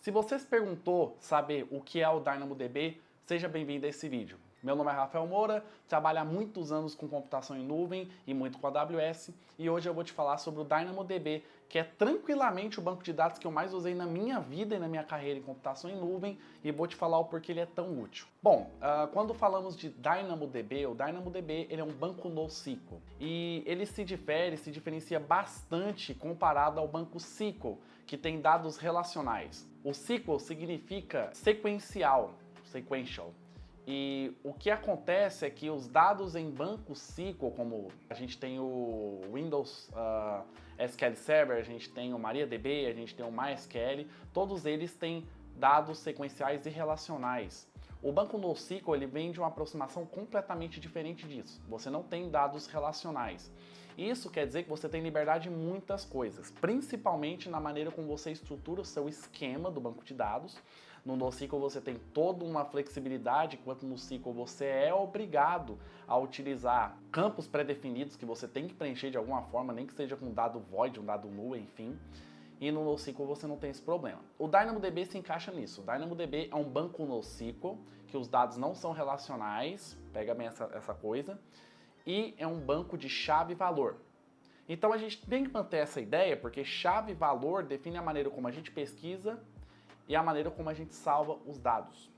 Se você se perguntou saber o que é o DynamoDB, seja bem-vindo a esse vídeo. Meu nome é Rafael Moura, trabalho há muitos anos com computação em nuvem e muito com a AWS, e hoje eu vou te falar sobre o DynamoDB, que é tranquilamente o banco de dados que eu mais usei na minha vida e na minha carreira em computação em nuvem, e vou te falar o porquê ele é tão útil. Bom, quando falamos de DynamoDB, o DynamoDB ele é um banco NoSQL, e ele se diferencia bastante comparado ao banco SQL, que tem dados relacionais. O SQL significa sequential. E o que acontece é que os dados em banco SQL, como a gente tem o Windows SQL Server, a gente tem o MariaDB, a gente tem o MySQL, todos eles têm dados sequenciais e relacionais. O banco NoSQL ele vem de uma aproximação completamente diferente disso. Você não tem dados relacionais. Isso quer dizer que você tem liberdade em muitas coisas, principalmente na maneira como você estrutura o seu esquema do banco de dados. No NoSQL você tem toda uma flexibilidade, enquanto no SQL você é obrigado a utilizar campos pré-definidos que você tem que preencher de alguma forma, nem que seja com um dado void, um dado null, enfim. E no NoSQL você não tem esse problema. O DynamoDB se encaixa nisso. O DynamoDB é um banco NoSQL, que os dados não são relacionais, pega bem essa coisa, e é um banco de chave-valor. Então a gente tem que manter essa ideia, porque chave-valor define a maneira como a gente pesquisa e a maneira como a gente salva os dados,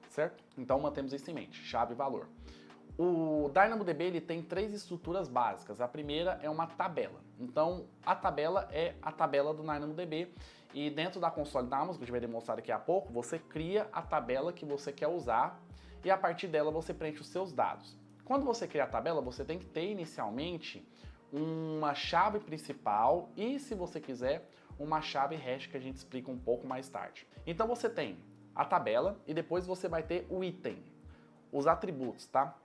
certo? Então mantemos isso em mente, chave-valor. O DynamoDB ele tem três estruturas básicas. A primeira é uma tabela. Então, a tabela é a tabela do DynamoDB e dentro da console da Amazon, que a gente vai demonstrar daqui a pouco, você cria a tabela que você quer usar e a partir dela você preenche os seus dados. Quando você cria a tabela, você tem que ter inicialmente uma chave principal e, se você quiser, uma chave hash que a gente explica um pouco mais tarde. Então você tem a tabela e depois você vai ter o item, os atributos, tá?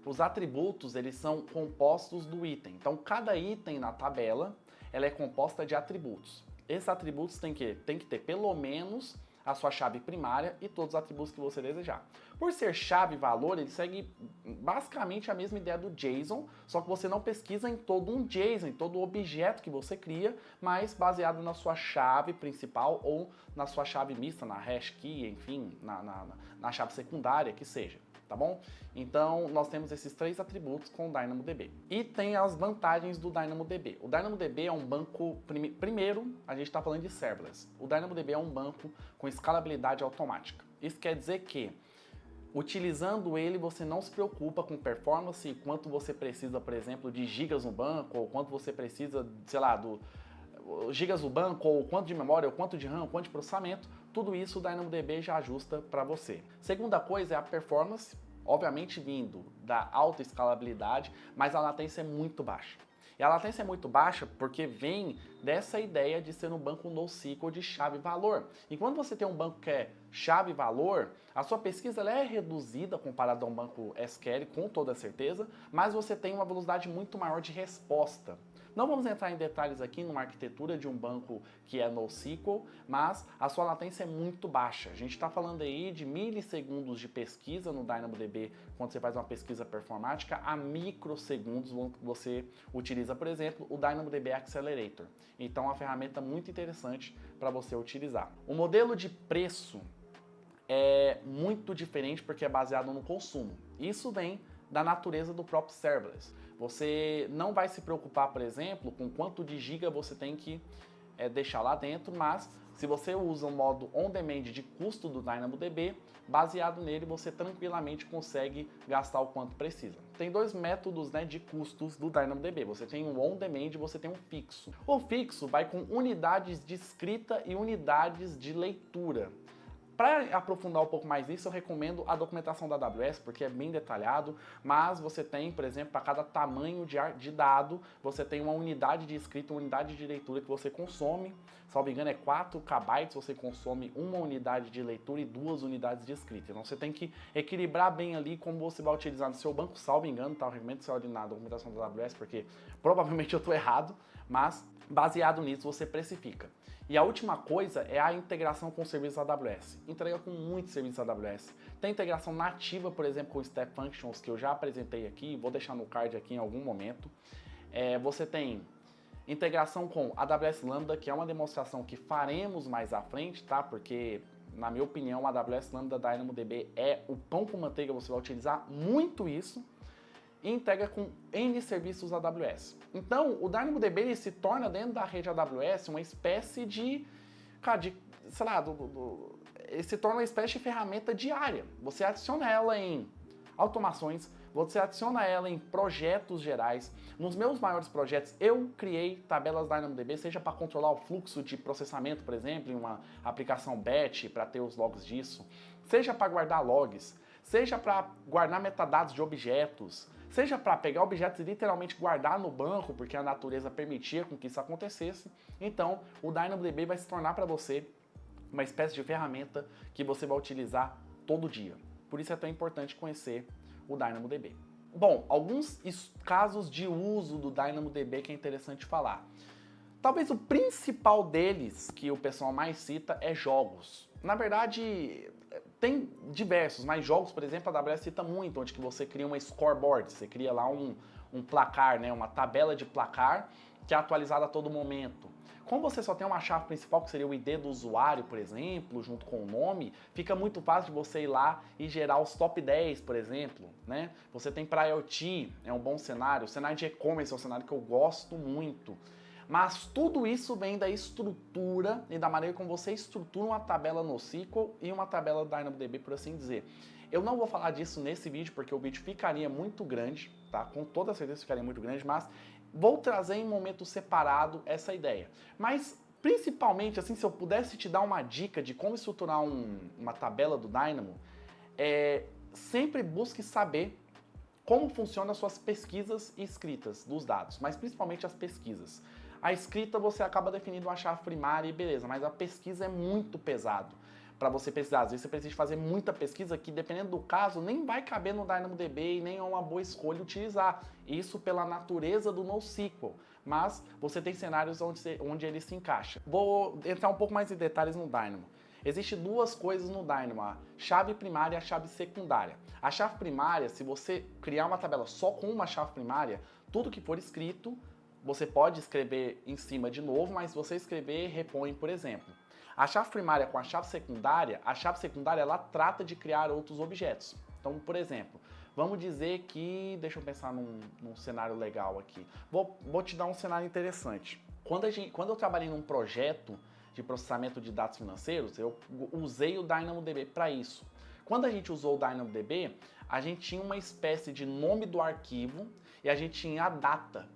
Os atributos, eles são compostos do item. Então, cada item na tabela, ela é composta de atributos. Esses atributos tem que ter pelo menos a sua chave primária e todos os atributos que você desejar. Por ser chave e valor, ele segue basicamente a mesma ideia do JSON, só que você não pesquisa em todo um JSON, em todo o objeto que você cria, mas baseado na sua chave principal ou na sua chave mista, na hash key, enfim, na chave secundária, que seja. Tá bom? Então, nós temos esses três atributos com o DynamoDB. E tem as vantagens do DynamoDB. O DynamoDB é um banco... Primeiro, a gente está falando de serverless. O DynamoDB é um banco com escalabilidade automática. Isso quer dizer que, utilizando ele, você não se preocupa com performance e quanto você precisa, por exemplo, de gigas no banco, ou quanto você precisa, sei lá, do gigas do banco, ou quanto de memória, ou quanto de RAM, ou quanto de processamento. Tudo isso o DynamoDB já ajusta para você. Segunda coisa é a performance, obviamente vindo da alta escalabilidade, mas a latência é muito baixa. E a latência é muito baixa porque vem dessa ideia de ser um banco NoSQL de chave-valor. E quando você tem um banco que é chave-valor, a sua pesquisa ela é reduzida comparado a um banco SQL, com toda certeza, mas você tem uma velocidade muito maior de resposta. Não vamos entrar em detalhes aqui numa arquitetura de um banco que é NoSQL, mas a sua latência é muito baixa. A gente está falando aí de milissegundos de pesquisa no DynamoDB quando você faz uma pesquisa performática, a microsegundos você utiliza, por exemplo, o DynamoDB Accelerator. Então é uma ferramenta muito interessante para você utilizar. O modelo de preço é muito diferente porque é baseado no consumo. Isso vem da natureza do próprio serverless. Você não vai se preocupar, por exemplo, com quanto de giga você tem que deixar lá dentro, mas se você usa o modo on-demand de custo do DynamoDB, baseado nele você tranquilamente consegue gastar o quanto precisa. Tem dois métodos de custos do DynamoDB. Você tem um on-demand e você tem um fixo. O fixo vai com unidades de escrita e unidades de leitura. Para aprofundar um pouco mais nisso, eu recomendo a documentação da AWS, porque é bem detalhado, mas você tem, por exemplo, para cada tamanho de dado, você tem uma unidade de escrita, uma unidade de leitura que você consome. Salvo engano, é 4 KB, você consome uma unidade de leitura e 2 unidades de escrita. Então você tem que equilibrar bem ali como você vai utilizar no seu banco, salvo engano, tá? Eu recomendo que você olhe na documentação da AWS, porque provavelmente eu estou errado, mas baseado nisso você precifica. E a última coisa é a integração com os serviços AWS. Entrega com muitos serviços AWS. Tem integração nativa, por exemplo, com o Step Functions, que eu já apresentei aqui, vou deixar no card aqui em algum momento. Você tem Integração com AWS Lambda, que é uma demonstração que faremos mais à frente, tá? Porque, na minha opinião, a AWS Lambda DynamoDB é o pão com manteiga, você vai utilizar muito isso. E integra com N serviços AWS. Então, o DynamoDB ele se torna dentro da rede AWS uma espécie de, cara, sei lá, ele se torna uma espécie de ferramenta diária. Você adiciona ela em automações, você adiciona ela em projetos gerais. Nos meus maiores projetos, eu criei tabelas DynamoDB, seja para controlar o fluxo de processamento, por exemplo, em uma aplicação batch, para ter os logs disso, seja para guardar logs, seja para guardar metadados de objetos, seja para pegar objetos e literalmente guardar no banco, porque a natureza permitia com que isso acontecesse. Então, o DynamoDB vai se tornar para você uma espécie de ferramenta que você vai utilizar todo dia. Por isso é tão importante conhecer o DynamoDB. Bom, alguns casos de uso do DynamoDB que é interessante falar. Talvez o principal deles, que o pessoal mais cita, é jogos. Na verdade, tem diversos, mas jogos, por exemplo, a AWS cita muito, onde que você cria uma scoreboard, você cria lá um placar, né, uma tabela de placar que é atualizada a todo momento. Como você só tem uma chave principal, que seria o ID do usuário, por exemplo, junto com o nome, fica muito fácil de você ir lá e gerar os top 10, por exemplo, né? Você tem para IoT, é um bom cenário. O cenário de e-commerce é um cenário que eu gosto muito. Mas tudo isso vem da estrutura e da maneira como você estrutura uma tabela NoSQL e uma tabela DynamoDB, por assim dizer. Eu não vou falar disso nesse vídeo, porque o vídeo ficaria muito grande, tá? Com toda certeza ficaria muito grande, mas vou trazer em momento separado essa ideia. Mas, principalmente, assim, se eu pudesse te dar uma dica de como estruturar uma tabela do Dynamo, sempre busque saber como funcionam as suas pesquisas e escritas dos dados, mas principalmente as pesquisas. A escrita você acaba definindo uma chave primária e beleza, mas a pesquisa é muito pesado para você pesquisar. Às vezes você precisa fazer muita pesquisa que, dependendo do caso, nem vai caber no DynamoDB e nem é uma boa escolha utilizar. Isso pela natureza do NoSQL, mas você tem cenários onde ele se encaixa. Vou entrar um pouco mais em detalhes no Dynamo. Existem duas coisas no Dynamo, a chave primária e a chave secundária. A chave primária, se você criar uma tabela só com uma chave primária, tudo que for escrito, você pode escrever em cima de novo, mas se você escrever, repõe, por exemplo. A chave primária com a chave secundária ela trata de criar outros objetos. Então, por exemplo, vamos dizer que, deixa eu pensar num cenário legal aqui. Vou te dar um cenário interessante. Quando eu trabalhei num projeto de processamento de dados financeiros, eu usei o DynamoDB para isso. Quando a gente usou o DynamoDB, a gente tinha uma espécie de nome do arquivo e a gente tinha a data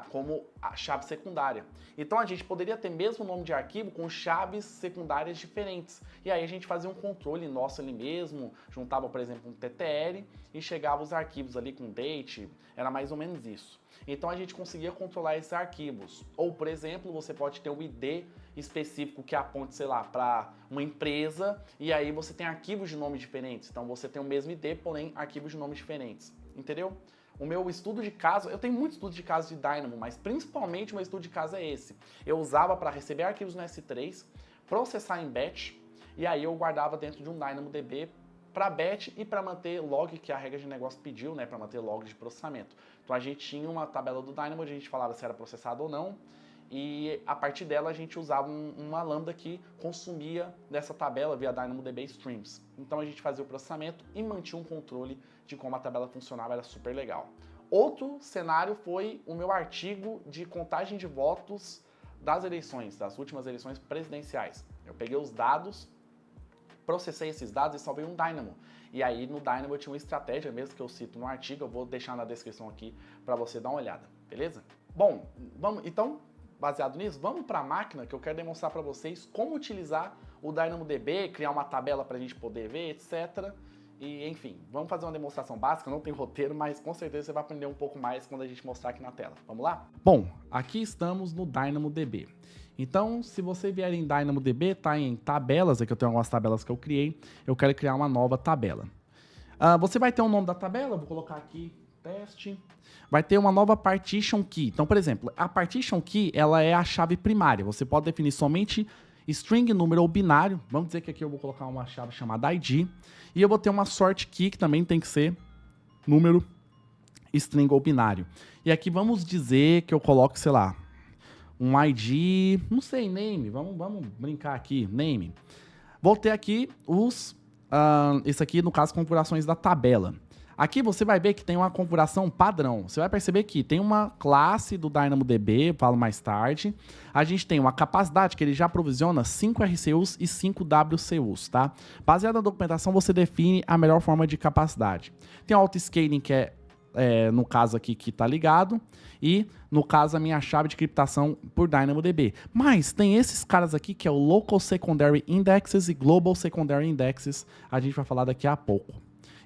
como a chave secundária. Então a gente poderia ter mesmo nome de arquivo com chaves secundárias diferentes. E aí a gente fazia um controle nosso ali mesmo, juntava, por exemplo, um TTL e chegava os arquivos ali com date, era mais ou menos isso. Então a gente conseguia controlar esses arquivos. Ou, por exemplo, você pode ter um ID específico que aponte, sei lá, para uma empresa e aí você tem arquivos de nomes diferentes. Então você tem o mesmo ID, porém arquivos de nomes diferentes. Entendeu? O meu estudo de caso, eu tenho muito estudo de caso de Dynamo, mas principalmente o meu estudo de caso é esse. Eu usava para receber arquivos no S3, processar em batch, e aí eu guardava dentro de um DynamoDB para batch e para manter log, que a regra de negócio pediu, né, para manter log de processamento. Então a gente tinha uma tabela do Dynamo, onde a gente falava se era processado ou não, e a partir dela a gente usava uma lambda que consumia dessa tabela via DynamoDB Streams. Então a gente fazia o processamento e mantinha um controle de como a tabela funcionava, era super legal. Outro cenário foi o meu artigo de contagem de votos das eleições, das últimas eleições presidenciais. Eu peguei os dados, processei esses dados e salvei um Dynamo. E aí no Dynamo eu tinha uma estratégia mesmo que eu cito no artigo, eu vou deixar na descrição aqui para você dar uma olhada, beleza? Bom, então, baseado nisso, vamos para a máquina que eu quero demonstrar para vocês como utilizar o DynamoDB, criar uma tabela para a gente poder ver, etc. E, enfim, vamos fazer uma demonstração básica, não tem roteiro, mas com certeza você vai aprender um pouco mais quando a gente mostrar aqui na tela. Vamos lá? Bom, aqui estamos no DynamoDB. Então, se você vier em DynamoDB, tá em tabelas, aqui eu tenho algumas tabelas que eu criei, eu quero criar uma nova tabela. Você vai ter um nome da tabela, vou colocar aqui, teste. Vai ter uma nova partition key. Então, por exemplo, a partition key, ela é a chave primária. Você pode definir somente string, número ou binário. Vamos dizer que aqui eu vou colocar uma chave chamada ID. E eu vou ter uma sort key, que também tem que ser número, string ou binário. E aqui vamos dizer que eu coloco, sei lá, um ID, não sei, name, vamos brincar aqui, name. Vou ter aqui isso aqui, no caso, configurações da tabela. Aqui você vai ver que tem uma configuração padrão. Você vai perceber que tem uma classe do DynamoDB, falo mais tarde. A gente tem uma capacidade que ele já provisiona 5 RCUs e 5 WCUs, tá? Baseado na documentação, você define a melhor forma de capacidade. Tem o auto-scaling, que no caso aqui que está ligado, e no caso a minha chave de criptação por DynamoDB. Mas tem esses caras aqui que é o Local Secondary Indexes e Global Secondary Indexes, a gente vai falar daqui a pouco.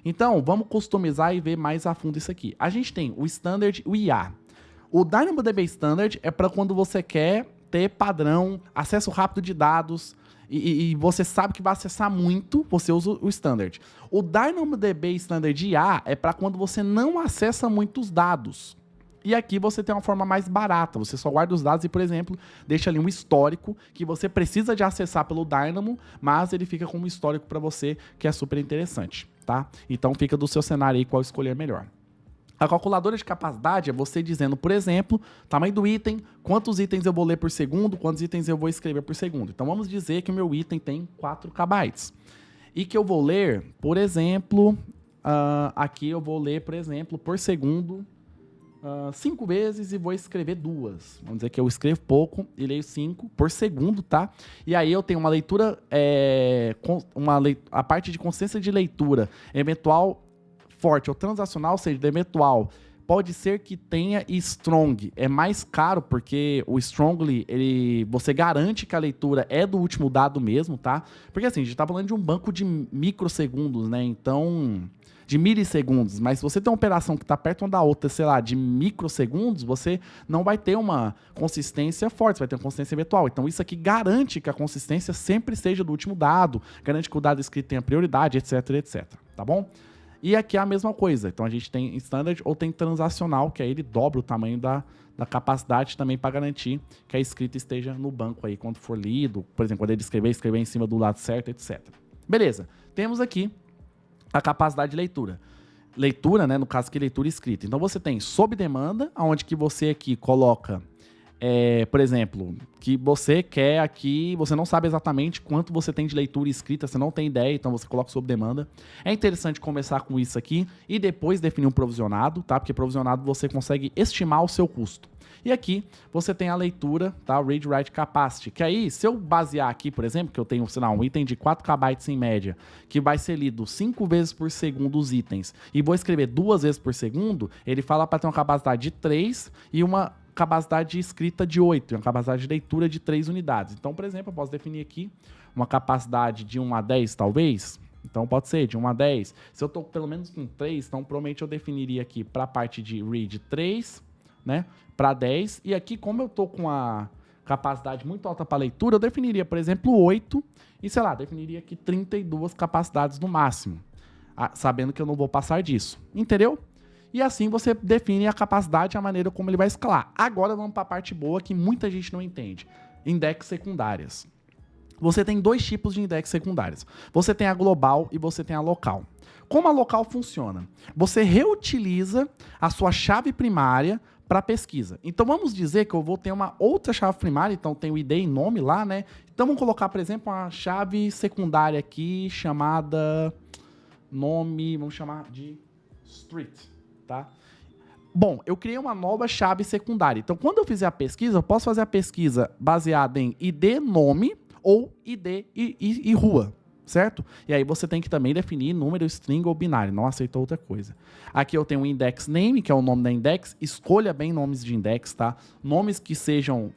Então, vamos customizar e ver mais a fundo isso aqui. A gente tem o Standard e o IA. O DynamoDB Standard é para quando você quer ter padrão, acesso rápido de dados, e você sabe que vai acessar muito, você usa o Standard. O DynamoDB Standard IA é para quando você não acessa muitos dados. E aqui você tem uma forma mais barata, você só guarda os dados e, por exemplo, deixa ali um histórico que você precisa de acessar pelo Dynamo, mas ele fica com um histórico para você que é super interessante, tá? Então fica do seu cenário aí qual escolher melhor. A calculadora de capacidade é você dizendo, por exemplo, tamanho do item, quantos itens eu vou ler por segundo, quantos itens eu vou escrever por segundo. Então vamos dizer que o meu item tem 4 KB. E que eu vou ler, por exemplo, aqui eu vou ler, por exemplo, por segundo, 5 vezes e vou escrever 2. Vamos dizer que eu escrevo pouco e leio 5 por segundo, tá? E aí eu tenho uma leitura, a parte de consistência de leitura eventual forte ou transacional, ou seja, eventual, pode ser que tenha strong. É mais caro porque o strongly, você garante que a leitura é do último dado mesmo, tá? Porque assim, a gente tá falando de um banco de microsegundos, né? Então, de milissegundos, mas se você tem uma operação que está perto uma da outra, sei lá, de microsegundos, você não vai ter uma consistência forte, você vai ter uma consistência eventual. Então isso aqui garante que a consistência sempre seja do último dado, garante que o dado escrito tenha prioridade, etc, etc, tá bom? E aqui é a mesma coisa, então a gente tem standard ou tem transacional, que aí ele dobra o tamanho da capacidade também para garantir que a escrita esteja no banco aí quando for lido, por exemplo, quando ele escrever em cima do lado certo, etc. Beleza, temos aqui a capacidade de leitura. Leitura, né, no caso aqui, leitura escrita. Então você tem sob demanda, onde que você aqui coloca, por exemplo, que você quer aqui, você não sabe exatamente quanto você tem de leitura escrita, você não tem ideia, então você coloca sob demanda. É interessante começar com isso aqui e depois definir um provisionado, tá? Porque provisionado você consegue estimar o seu custo. E aqui você tem a leitura, tá? Read Write Capacity, que aí, se eu basear aqui, por exemplo, que eu tenho, sei lá, um item de 4 KB em média, que vai ser lido 5 vezes por segundo os itens, e vou escrever 2 vezes por segundo, ele fala para ter uma capacidade de 3 e uma capacidade de escrita de 8, e uma capacidade de leitura de 3 unidades. Então, por exemplo, eu posso definir aqui uma capacidade de 1 a 10, talvez. Então, pode ser de 1 a 10. Se eu estou pelo menos com 3, então provavelmente eu definiria aqui para a parte de read 3, né, para 10. E aqui, como eu estou com a capacidade muito alta para leitura, eu definiria, por exemplo, 8 e, sei lá, definiria aqui 32 capacidades no máximo, sabendo que eu não vou passar disso. Entendeu? E assim você define a capacidade e a maneira como ele vai escalar. Agora vamos para a parte boa que muita gente não entende. Index secundárias. Você tem 2 tipos de index secundárias. Você tem a global e você tem a local. Como a local funciona? Você reutiliza a sua chave primária para pesquisa. Então vamos dizer que eu vou ter uma outra chave primária, então tem o ID e nome lá, né? Então vamos colocar, por exemplo, uma chave secundária aqui chamada nome, vamos chamar de street, tá? Bom, eu criei uma nova chave secundária. Então quando eu fizer a pesquisa, eu posso fazer a pesquisa baseada em ID, nome ou ID e rua, certo? E aí você tem que também definir número, string ou binário, não aceita outra coisa. Aqui eu tenho o index name, que é o nome da index. Escolha bem nomes de index, tá? Nomes que sejam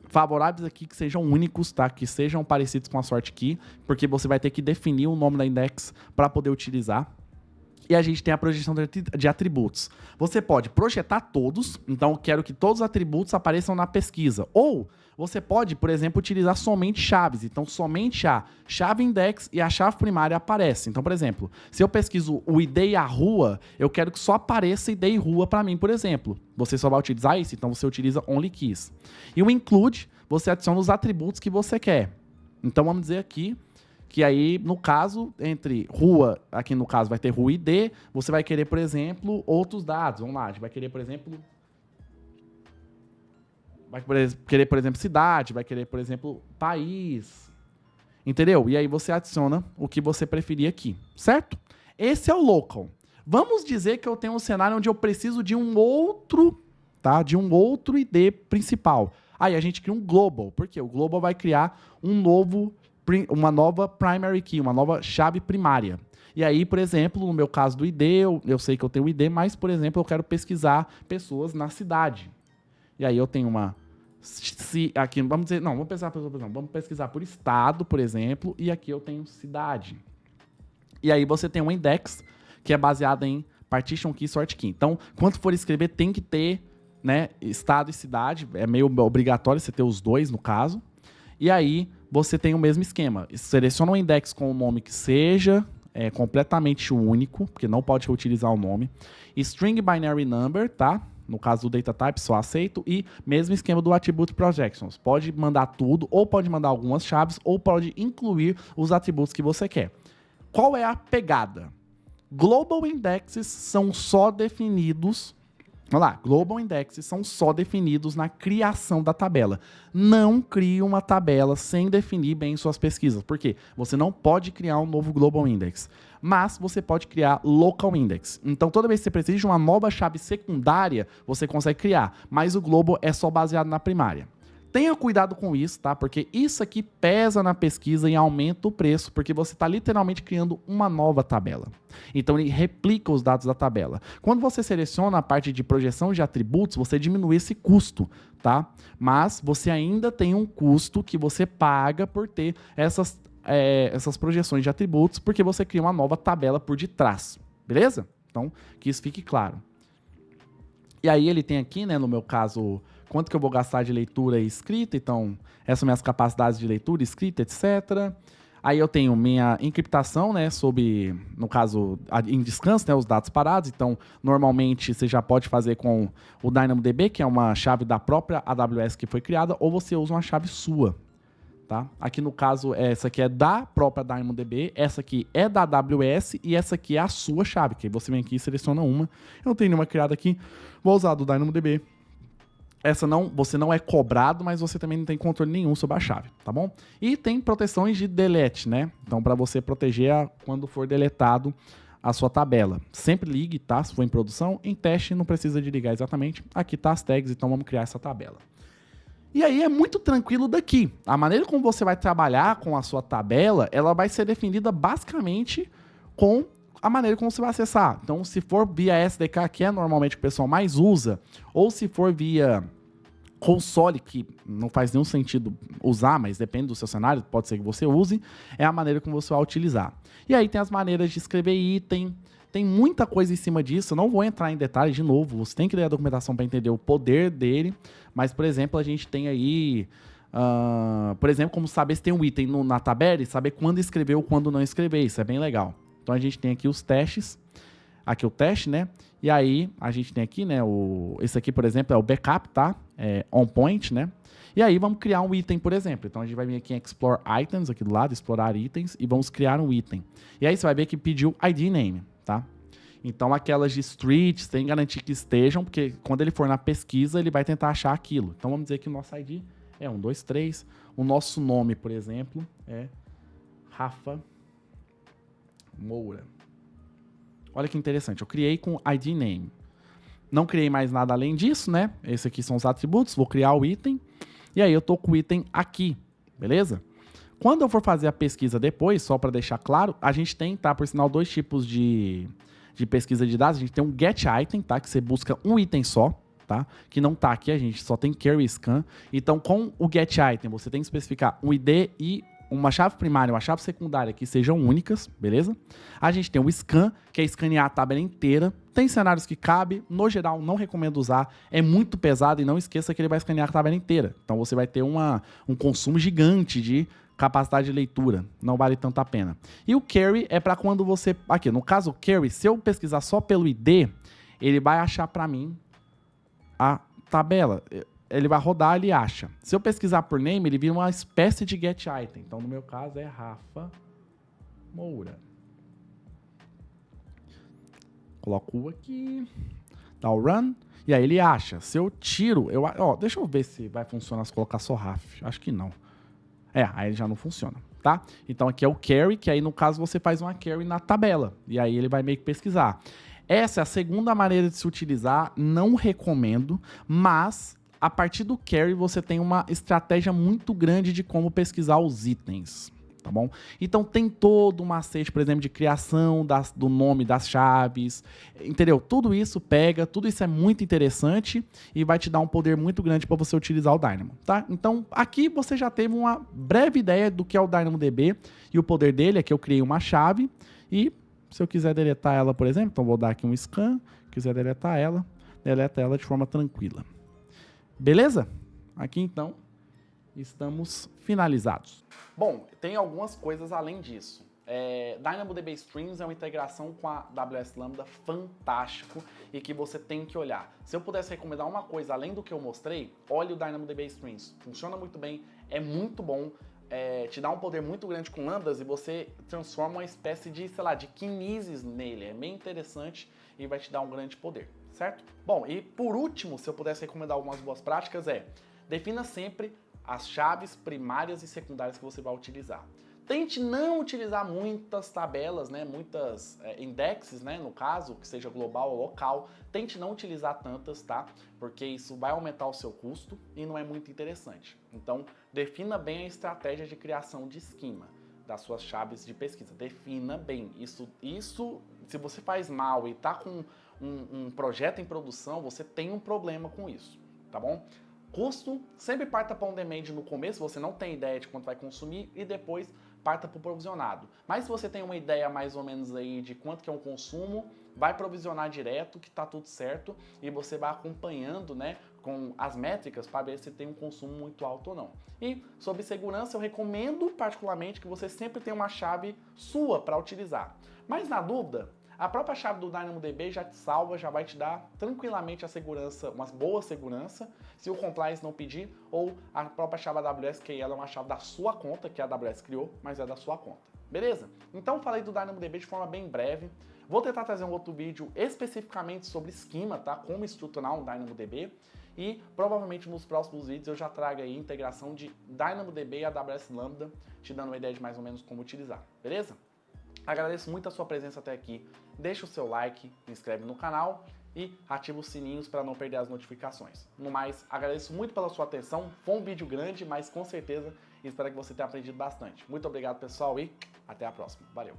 favoráveis aqui, que sejam únicos, tá? Que sejam parecidos com a sort key, porque você vai ter que definir o nome da index para poder utilizar. E a gente tem a projeção de atributos. Você pode projetar todos, então eu quero que todos os atributos apareçam na pesquisa. Ou você pode, por exemplo, utilizar somente chaves. Então, somente a chave index e a chave primária aparecem. Então, por exemplo, se eu pesquiso o ID e a rua, eu quero que só apareça ID e rua para mim, por exemplo. Você só vai utilizar isso, então você utiliza only keys. E o include, você adiciona os atributos que você quer. Então, vamos dizer aqui que aí, no caso, entre rua, aqui no caso vai ter rua e ID, você vai querer, por exemplo, outros dados. Vamos lá, a gente vai querer, por exemplo, Vai querer, por exemplo, cidade, vai querer, por exemplo, país. Entendeu? E aí você adiciona o que você preferir aqui, certo? Esse é o local. Vamos dizer que eu tenho um cenário onde eu preciso de um outro, tá? De um outro ID principal. Aí a gente cria um global, porque o global vai criar uma nova primary key, uma nova chave primária. E aí, por exemplo, no meu caso do ID, eu sei que eu tenho o ID, mas, por exemplo, eu quero pesquisar pessoas na cidade. E aí eu tenho uma... aqui, vamos dizer... Não, vamos pesquisar por estado, por exemplo, e aqui eu tenho cidade. E aí você tem um index que é baseado em partition key e sort key. Então, quando for escrever, tem que ter, né, estado e cidade. É meio obrigatório você ter os dois, no caso. E aí você tem o mesmo esquema. Seleciona um index com um nome que seja completamente único, porque não pode reutilizar o nome. String binary number, tá? No caso do data type, só aceito. E mesmo esquema do attribute projections. Pode mandar tudo, ou pode mandar algumas chaves, ou pode incluir os atributos que você quer. Qual é a pegada? Global indexes são só definidos... Olha lá, global indexes são só definidos na criação da tabela. Não crie uma tabela sem definir bem suas pesquisas. Por quê? Você não pode criar um novo global index. Mas você pode criar local index. Então, toda vez que você precisa de uma nova chave secundária, você consegue criar. Mas o global é só baseado na primária. Tenha cuidado com isso, tá? Porque isso aqui pesa na pesquisa e aumenta o preço, porque você está literalmente criando uma nova tabela. Então, ele replica os dados da tabela. Quando você seleciona a parte de projeção de atributos, você diminui esse custo, tá? Mas você ainda tem um custo que você paga por ter essas projeções de atributos, porque você cria uma nova tabela por detrás, beleza? Então, que isso fique claro. E aí ele tem aqui, né, no meu caso, quanto que eu vou gastar de leitura e escrita. Então, essas são minhas capacidades de leitura, escrita, etc. Aí eu tenho minha encriptação, né, sobre, no caso, em descanso, né, os dados parados. Então, normalmente, você já pode fazer com o DynamoDB, que é uma chave da própria AWS que foi criada, ou você usa uma chave sua. Tá? Aqui no caso, essa aqui é da própria DynamoDB, essa aqui é da AWS e essa aqui é a sua chave, que aí você vem aqui e seleciona uma. Eu não tenho nenhuma criada aqui, vou usar a do DynamoDB. Essa não, você não é cobrado, mas você também não tem controle nenhum sobre a chave, tá bom? E tem proteções de delete, né? Então, para você proteger quando for deletado a sua tabela. Sempre ligue, tá? Se for em produção, em teste não precisa de ligar exatamente. Aqui tá as tags, então vamos criar essa tabela. E aí é muito tranquilo daqui. A maneira como você vai trabalhar com a sua tabela, ela vai ser definida basicamente com a maneira como você vai acessar. Então, se for via SDK, que é normalmente o pessoal mais usa, ou se for via console, que não faz nenhum sentido usar, mas depende do seu cenário, pode ser que você use, é a maneira como você vai utilizar. E aí tem as maneiras de escrever item, tem muita coisa em cima disso, eu não vou entrar em detalhes de novo, você tem que ler a documentação para entender o poder dele, mas, por exemplo, a gente tem aí, por exemplo, como saber se tem um item na tabela e saber quando escrever ou quando não escrever, isso é bem legal. Então a gente tem aqui os testes, aqui o teste, né? E aí a gente tem aqui, né, esse aqui, por exemplo, é o backup, tá? É on point, né? E aí vamos criar um item, por exemplo. Então a gente vai vir aqui em Explore Items, aqui do lado, explorar itens, e vamos criar um item. E aí você vai ver que pediu ID name, tá? Então aquelas de streets, tem que garantir que estejam, porque quando ele for na pesquisa, ele vai tentar achar aquilo. Então vamos dizer que o nosso ID é 123. O nosso nome, por exemplo, é Rafa Moura. Olha que interessante, eu criei com ID name. Não criei mais nada além disso, né? Esses aqui são os atributos, vou criar o item. E aí eu tô com o item aqui, beleza? Quando eu for fazer a pesquisa depois, só para deixar claro, a gente tem, tá, por sinal, dois tipos de pesquisa de dados. A gente tem um get item, tá, que você busca um item só, tá? Que não tá aqui, a gente só tem query scan. Então, com o get item, você tem que especificar um ID e uma chave primária e uma chave secundária que sejam únicas, beleza? A gente tem o scan, que é escanear a tabela inteira. Tem cenários que cabe, no geral não recomendo usar, é muito pesado e não esqueça que ele vai escanear a tabela inteira. Então você vai ter um consumo gigante de capacidade de leitura, não vale tanto a pena. E o query é para quando você, aqui no caso o query, se eu pesquisar só pelo ID, ele vai achar para mim a tabela. Ele vai rodar, ele acha. Se eu pesquisar por name, ele vira uma espécie de get item. Então, no meu caso, é Rafa Moura. Coloco o aqui, dá o run, E aí ele acha. Se eu tiro, deixa eu ver se vai funcionar se colocar só RAF. Acho que não. Aí já não funciona, tá? Então aqui é o carry, que aí no caso você faz uma carry na tabela. E aí ele vai meio que pesquisar. Essa é a segunda maneira de se utilizar, não recomendo, mas a partir do carry você tem uma estratégia muito grande de como pesquisar os itens, tá bom? Então tem todo um macete, por exemplo, de criação do nome das chaves, entendeu? Tudo isso pega, tudo isso é muito interessante e vai te dar um poder muito grande para você utilizar o Dynamo, tá? Então aqui você já teve uma breve ideia do que é o DynamoDB e o poder dele é que eu criei uma chave e se eu quiser deletar ela, por exemplo, então vou dar aqui um scan, quiser deletar ela, deleta ela de forma tranquila. Beleza? Aqui então estamos finalizados. Bom, tem algumas coisas além disso. DynamoDB Streams é uma integração com a AWS Lambda fantástico e que você tem que olhar. Se eu pudesse recomendar uma coisa além do que eu mostrei, olhe o DynamoDB Streams. Funciona muito bem, é muito bom. Te dá um poder muito grande com lambdas e você transforma uma espécie de, sei lá, de Kinesis nele. É bem interessante e vai te dar um grande poder, certo? Bom, e por último, se eu pudesse recomendar algumas boas práticas defina sempre as chaves primárias e secundárias que você vai utilizar. Tente não utilizar muitas tabelas, né, muitas indexes, né, no caso, que seja global ou local. Tente não utilizar tantas, tá? Porque isso vai aumentar o seu custo e não é muito interessante. Então, defina bem a estratégia de criação de esquema das suas chaves de pesquisa. Defina bem. Isso se você faz mal e tá com um projeto em produção, você tem um problema com isso, tá bom? Custo, sempre parta para um demand no começo, você não tem ideia de quanto vai consumir e depois parta para o provisionado. Mas se você tem uma ideia mais ou menos aí de quanto que é um consumo, vai provisionar direto que tá tudo certo e você vai acompanhando, né, com as métricas para ver se tem um consumo muito alto ou não. E sobre segurança, eu recomendo particularmente que você sempre tenha uma chave sua para utilizar. Mas na dúvida, a própria chave do DynamoDB já te salva, já vai te dar tranquilamente a segurança, uma boa segurança, se o compliance não pedir, ou a própria chave AWS, que ela é uma chave da sua conta, que a AWS criou, mas é da sua conta. Beleza? Então falei do DynamoDB de forma bem breve. Vou tentar trazer um outro vídeo especificamente sobre esquema, tá? Como estruturar um DynamoDB. E provavelmente nos próximos vídeos eu já trago aí a integração de DynamoDB e AWS Lambda, te dando uma ideia de mais ou menos como utilizar. Beleza? Agradeço muito a sua presença até aqui, deixa o seu like, se inscreve no canal e ativa os sininhos para não perder as notificações. No mais, agradeço muito pela sua atenção, foi um vídeo grande, mas com certeza espero que você tenha aprendido bastante. Muito obrigado pessoal e até a próxima, valeu!